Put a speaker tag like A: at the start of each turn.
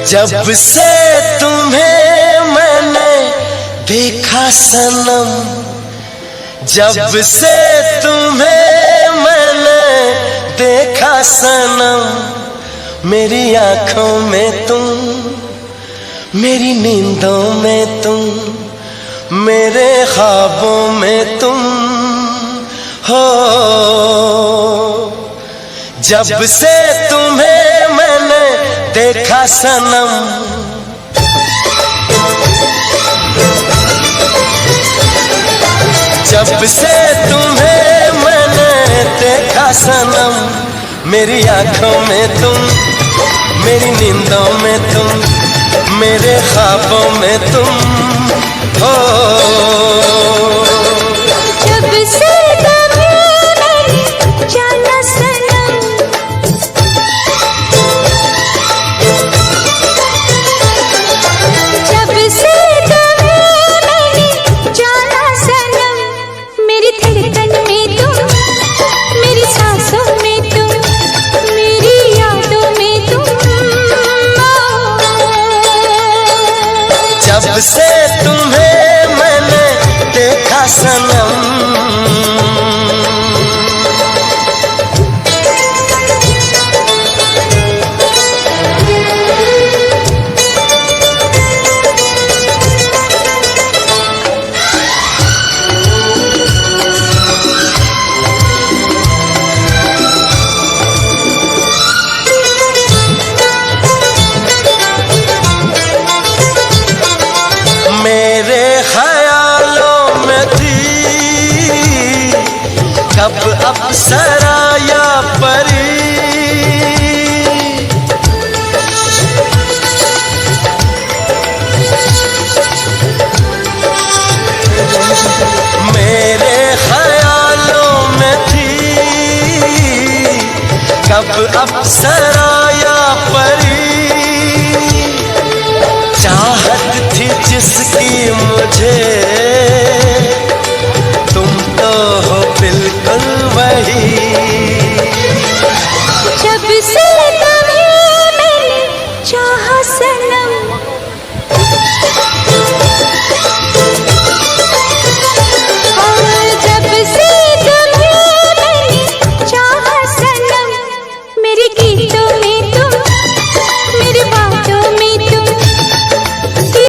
A: जब से तुम्हें मैंने देखा सनम, जब से तुम्हें मैंने देखा सनम, मेरी आंखों में तुम, मेरी नींदों में तुम, मेरे ख्वाबों में तुम हो। जब से तुम्हें मैंने देखा सनम, जब से तुम्हें मैंने देखा सनम, मेरी आंखों में तुम, मेरी नींदों में तुम, मेरे ख्वाबों में तुम हो।
B: जब से तुम्हें मैंने जाना सनम, जब से तुम्हें मैंने जाना सनम, मेरी धड़कन में तुम, मेरी सांसों में तुम, मेरी यादों में तुम।
A: जब से तुम्हें मैंने देखा सनम, मेरे ख्यालों में थी कब अप्सरा या परी, मेरे ख्यालों में थी कब अप्सरा या परी, चाहत थी जिसकी मुझे